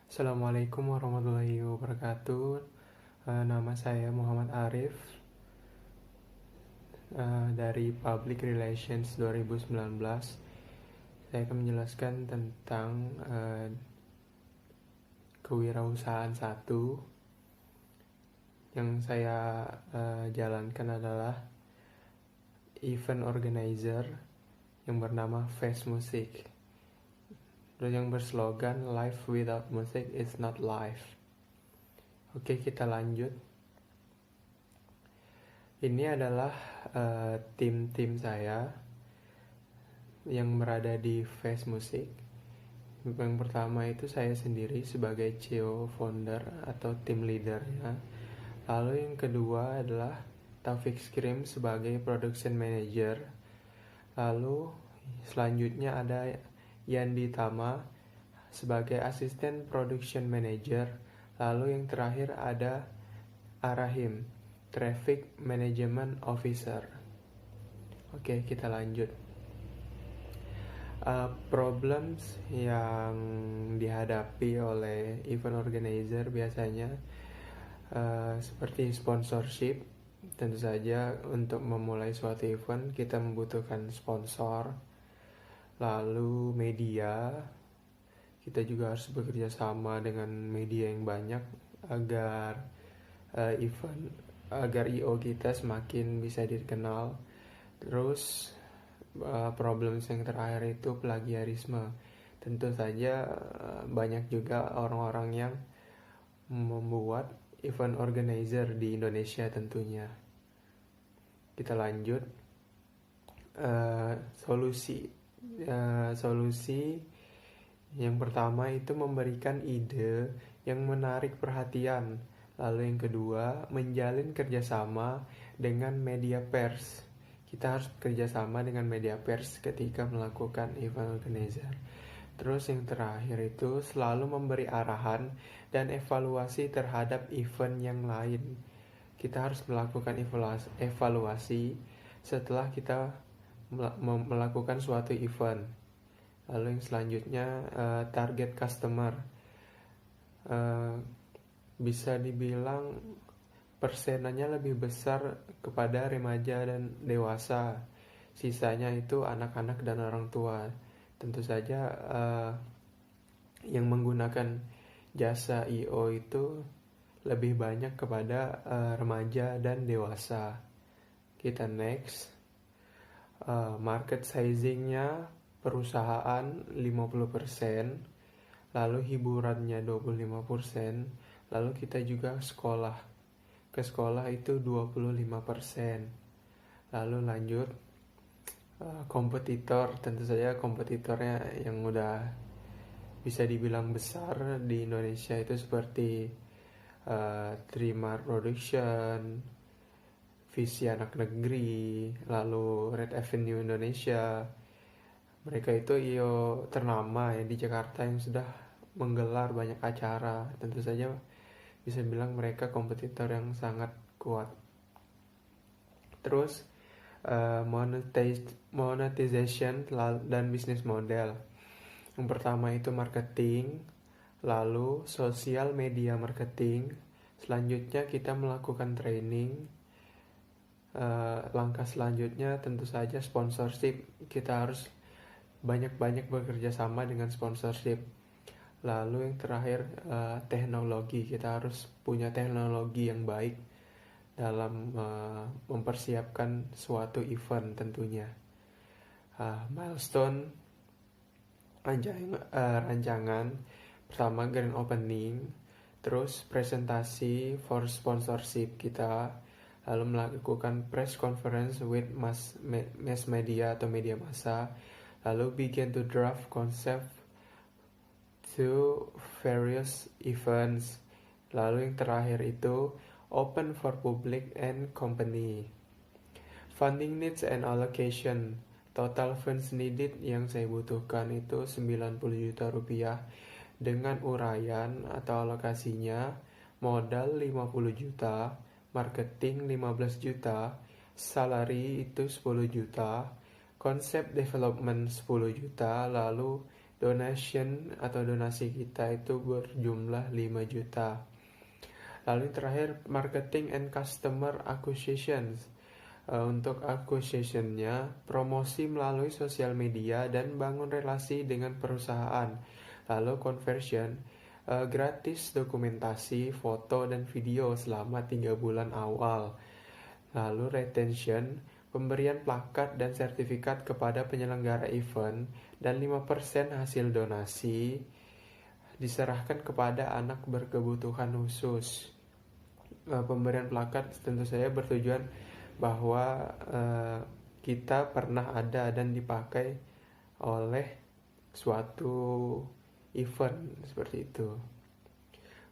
Assalamualaikum warahmatullahi wabarakatuh. Nama saya Muhammad Arif, dari Public Relations 2019. Saya akan menjelaskan tentang kewirausahaan satu. Yang saya jalankan adalah event organizer yang bernama Fest Music, terus yang berslogan "Life without music is not life". Oke, kita lanjut. Ini adalah tim saya yang berada di Fest Music. Yang pertama itu saya sendiri sebagai CEO founder atau tim leadernya. Lalu yang kedua adalah Taufik Skrim sebagai production manager. Lalu selanjutnya ada Yandi Tama sebagai asisten production manager. Lalu yang terakhir ada Arahim, Traffic Management Officer. Oke, kita lanjut. Problems yang dihadapi oleh event organizer biasanya seperti sponsorship. Tentu saja untuk memulai suatu event kita membutuhkan sponsor. Lalu media, kita juga harus bekerja sama dengan media yang banyak agar IO kita semakin bisa dikenal. Terus problem yang terakhir itu plagiarisme. Tentu saja banyak juga orang-orang yang membuat event organizer di Indonesia tentunya. Kita lanjut. Solusi yang pertama itu memberikan ide yang menarik perhatian. Lalu yang kedua, menjalin kerjasama dengan media pers. Kita harus kerjasama dengan media pers ketika melakukan event organizer. Terus yang terakhir itu selalu memberi arahan dan evaluasi terhadap event yang lain. Kita harus melakukan evaluasi setelah kita melakukan suatu event. Lalu yang selanjutnya target customer. Bisa dibilang persenanya lebih besar kepada remaja dan dewasa. Sisanya itu anak-anak dan orang tua. Tentu saja yang menggunakan jasa IO itu lebih banyak kepada remaja dan dewasa. Kita next. Market sizingnya perusahaan 50%, lalu hiburannya 25%, lalu kita juga sekolah. Ke sekolah itu 25%. Lalu lanjut kompetitor, tentu saja kompetitornya yang udah bisa dibilang besar di Indonesia itu seperti Trimar Production, Visi Anak Negeri, lalu Red Avenue Indonesia. Mereka itu IO ternama ya di Jakarta yang sudah menggelar banyak acara. Tentu saja bisa bilang mereka kompetitor yang sangat kuat. Terus monetization dan business model. Yang pertama itu marketing, lalu sosial media marketing. Selanjutnya kita melakukan training. Langkah selanjutnya tentu saja sponsorship. Kita harus banyak-banyak bekerja sama dengan sponsorship. Lalu yang terakhir teknologi. Kita harus punya teknologi yang baik dalam mempersiapkan suatu event tentunya. Milestone rancangan pertama grand opening, terus presentasi for sponsorship kita, lalu melakukan press conference with mass media atau media massa, lalu begin to draft concept to various events, lalu yang terakhir itu open for public and company. Funding needs and allocation. Total funds needed yang saya butuhkan itu 90 juta rupiah dengan uraian atau alokasinya modal 50 juta, marketing 15 juta, salary itu 10 juta, konsep development 10 juta, lalu donation atau donasi kita itu berjumlah 5 juta. Lalu yang terakhir, marketing and customer acquisition. Untuk acquisition-nya, promosi melalui sosial media dan bangun relasi dengan perusahaan. Lalu conversion, gratis dokumentasi, foto, dan video selama 3 bulan awal. Lalu retention, pemberian plakat dan sertifikat kepada penyelenggara event, dan 5% hasil donasi diserahkan kepada anak berkebutuhan khusus. Pemberian plakat tentu saja bertujuan bahwa kita pernah ada dan dipakai oleh suatu event seperti itu.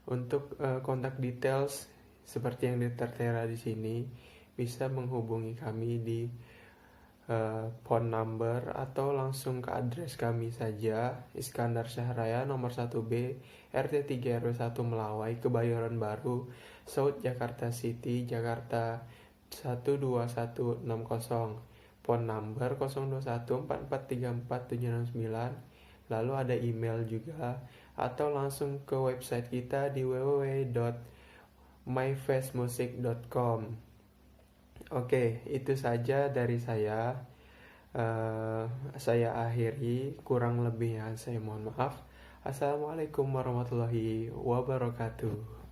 Untuk kontak details seperti yang tertera di sini, bisa menghubungi kami di phone number atau langsung ke address kami saja, Iskandar Syahraya nomor 1B RT 3 RW 1 Melawai, Kebayoran Baru, South Jakarta City, Jakarta 12160. Phone number 0214434769. Lalu ada email juga, atau langsung ke website kita di www.myfacemusic.com. Oke, itu saja dari saya. Saya akhiri, kurang lebihnya saya mohon maaf. Assalamualaikum warahmatullahi wabarakatuh.